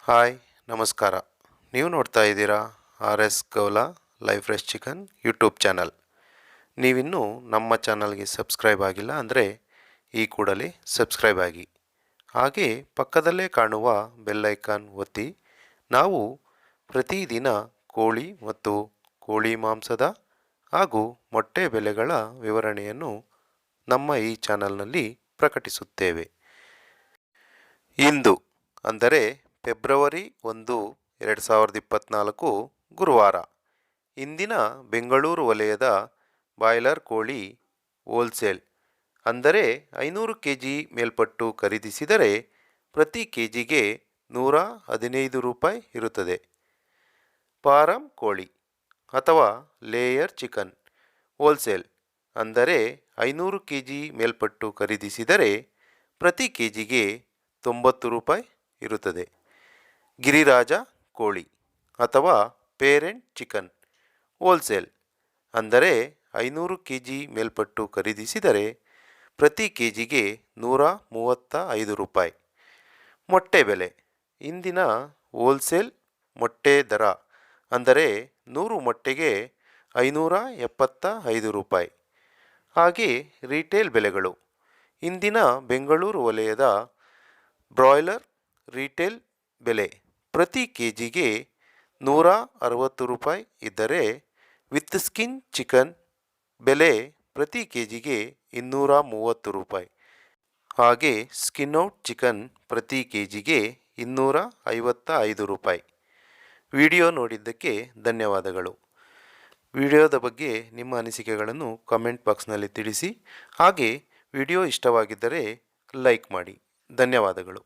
Hi ನಮಸ್ಕಾರ. ನೀವು ನೋಡ್ತಾ ಇದ್ದೀರಾ R S Gowla live fresh chicken YouTube channel. ನೀವಿನ್ನೂ ನಮ್ಮ ಚಾನಲ್ಗೆ ಸಬ್ಸ್ಕ್ರೈಬ್ ಆಗಿಲ್ಲ ಅಂದರೆ ಈ ಕೂಡಲೇ ಸಬ್ಸ್ಕ್ರೈಬ್ ಆಗಿ, ಹಾಗೆ ಪಕ್ಕದಲ್ಲೇ ಕಾಣುವ ಬೆಲ್ ಐಕಾನ್ ಒತ್ತಿ. ನಾವು ಪ್ರತಿದಿನ ಕೋಳಿ ಮತ್ತು ಕೋಳಿ ಮಾಂಸದ ಹಾಗೂ ಮೊಟ್ಟೆ ಬೆಲೆಗಳ ವಿವರಣೆಯನ್ನು ನಮ್ಮ ಈ ಚಾನಲ್ನಲ್ಲಿ ಪ್ರಕಟಿಸುತ್ತೇವೆ. ಇಂದು ಅಂದರೆ ಫೆಬ್ರವರಿ 1, 2024 ಗುರುವಾರ. ಇಂದಿನ ಬೆಂಗಳೂರು ವಲಯದ ಬಾಯ್ಲರ್ ಕೋಳಿ ಹೋಲ್ಸೇಲ್ ಅಂದರೆ 500 kg ಮೇಲ್ಪಟ್ಟು ಖರೀದಿಸಿದರೆ ಪ್ರತಿ ಕೆಜಿಗೆ 115 ರೂಪಾಯಿ ಇರುತ್ತದೆ. ಫಾರಂ ಕೋಳಿ ಅಥವಾ ಲೇಯರ್ ಚಿಕನ್ ಹೋಲ್ಸೇಲ್ ಅಂದರೆ 500 kg ಮೇಲ್ಪಟ್ಟು ಖರೀದಿಸಿದರೆ ಪ್ರತಿ ಕೆಜಿಗೆ 90 ರೂಪಾಯಿ ಇರುತ್ತದೆ. ಗಿರಿರಾಜ ಕೋಳಿ ಅಥವಾ ಪೇರೆಂಟ್ ಚಿಕನ್ ಹೋಲ್ಸೇಲ್ ಅಂದರೆ 500 kg ಮೇಲ್ಪಟ್ಟು ಖರೀದಿಸಿದರೆ ಪ್ರತಿ ಕೆಜಿಗೆ 135 ರೂಪಾಯಿ. ಮೊಟ್ಟೆ ಬೆಲೆ ಇಂದಿನ ಹೋಲ್ಸೇಲ್ ಮೊಟ್ಟೆ ದರ ಅಂದರೆ 100 ಮೊಟ್ಟೆಗೆ 575 ರೂಪಾಯಿ. ಹಾಗೆ ರಿಟೇಲ್ ಬೆಲೆಗಳು ಇಂದಿನ ಬೆಂಗಳೂರು ವಲಯದ ಬ್ರಾಯ್ಲರ್ ರಿಟೇಲ್ ಬೆಲೆ ಪ್ರತಿ ಕೆಜಿಗೆ 160 ರೂಪಾಯಿ ಇದ್ದರೆ ವಿತ್ ಸ್ಕಿನ್ ಚಿಕನ್ ಬೆಲೆ ಪ್ರತಿ ಕೆಜಿಗೆ 230 ರೂಪಾಯಿ. ಹಾಗೆ ಸ್ಕಿನ್ ಔಟ್ ಚಿಕನ್ ಪ್ರತಿ ಕೆಜಿಗೆ 255 ರೂಪಾಯಿ. ವಿಡಿಯೋ ನೋಡಿದ್ದಕ್ಕೆ ಧನ್ಯವಾದಗಳು. ವಿಡಿಯೋದ ಬಗ್ಗೆ ನಿಮ್ಮ ಅನಿಸಿಕೆಗಳನ್ನು ಕಮೆಂಟ್ ಬಾಕ್ಸ್ನಲ್ಲಿ ತಿಳಿಸಿ. ಹಾಗೆ ವಿಡಿಯೋ ಇಷ್ಟವಾಗಿದ್ದರೆ ಲೈಕ್ ಮಾಡಿ. ಧನ್ಯವಾದಗಳು.